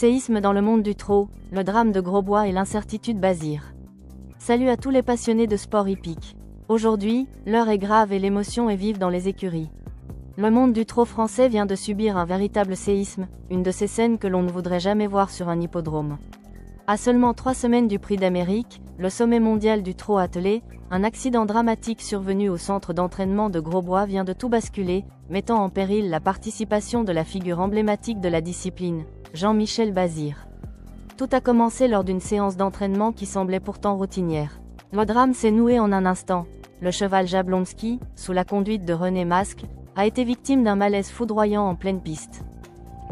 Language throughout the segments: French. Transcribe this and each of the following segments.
Séisme dans le monde du trot, le drame de Grosbois et l'incertitude Bazir. Salut à tous les passionnés de sport hippique. Aujourd'hui, l'heure est grave et l'émotion est vive dans les écuries. Le monde du trot français vient de subir un véritable séisme, une de ces scènes que l'on ne voudrait jamais voir sur un hippodrome. À seulement 3 semaines du Prix d'Amérique, le sommet mondial du trot attelé, un accident dramatique survenu au centre d'entraînement de Grosbois vient de tout basculer, mettant en péril la participation de la figure emblématique de la discipline, Jean-Michel Bazir. Tout a commencé lors d'une séance d'entraînement qui semblait pourtant routinière. Le drame s'est noué en un instant. Le cheval Jablonski, sous la conduite de René Masque, a été victime d'un malaise foudroyant en pleine piste.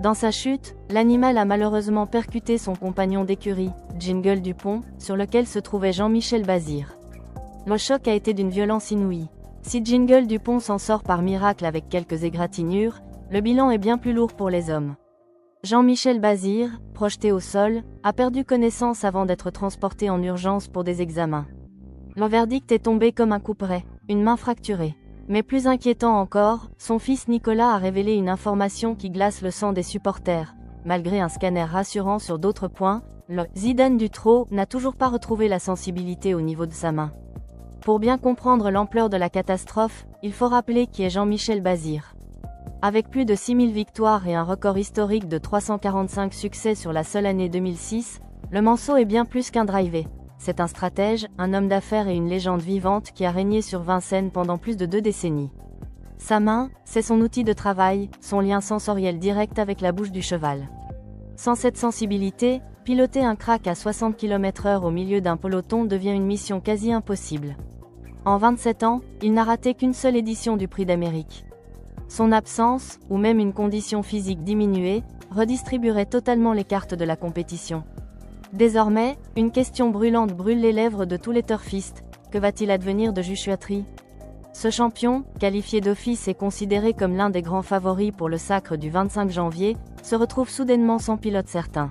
Dans sa chute, l'animal a malheureusement percuté son compagnon d'écurie, Jingle Dupont, sur lequel se trouvait Jean-Michel Bazir. Le choc a été d'une violence inouïe. Si Jingle Dupont s'en sort par miracle avec quelques égratignures, le bilan est bien plus lourd pour les hommes. Jean-Michel Bazir, projeté au sol, a perdu connaissance avant d'être transporté en urgence pour des examens. Le verdict est tombé comme un couperet, une main fracturée. Mais plus inquiétant encore, son fils Nicolas a révélé une information qui glace le sang des supporters. Malgré un scanner rassurant sur d'autres points, le Zidane du trot n'a toujours pas retrouvé la sensibilité au niveau de sa main. Pour bien comprendre l'ampleur de la catastrophe, il faut rappeler qui est Jean-Michel Bazir. Avec plus de 6000 victoires et un record historique de 345 succès sur la seule année 2006, le Manceau est bien plus qu'un driver. C'est un stratège, un homme d'affaires et une légende vivante qui a régné sur Vincennes pendant plus de 2 décennies. Sa main, c'est son outil de travail, son lien sensoriel direct avec la bouche du cheval. Sans cette sensibilité, piloter un crack à 60 km/h au milieu d'un peloton devient une mission quasi impossible. En 27 ans, il n'a raté qu'une seule édition du Prix d'Amérique. Son absence, ou même une condition physique diminuée, redistribuerait totalement les cartes de la compétition. Désormais, une question brûlante brûle les lèvres de tous les turfistes. Que va-t-il advenir de Joshua Tree? Ce champion, qualifié d'office et considéré comme l'un des grands favoris pour le sacre du 25 janvier, se retrouve soudainement sans pilote certain.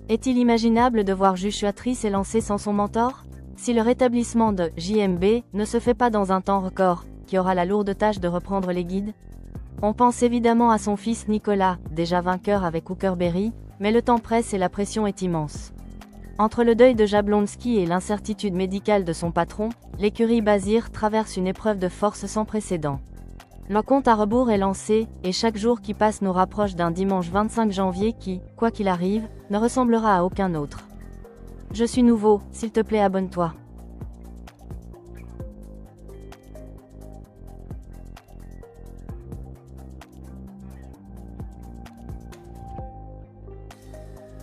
Est-il imaginable de voir Joshua Tree s'élancer sans son mentor? Si le rétablissement de JMB ne se fait pas dans un temps record, qui aura la lourde tâche de reprendre les guides? On pense évidemment à son fils Nicolas, déjà vainqueur avec Hookerberry, mais le temps presse et la pression est immense. Entre le deuil de Jablonski et l'incertitude médicale de son patron, l'écurie Bazir traverse une épreuve de force sans précédent. Le compte à rebours est lancé, et chaque jour qui passe nous rapproche d'un dimanche 25 janvier qui, quoi qu'il arrive, ne ressemblera à aucun autre. Je suis nouveau, s'il te plaît abonne-toi.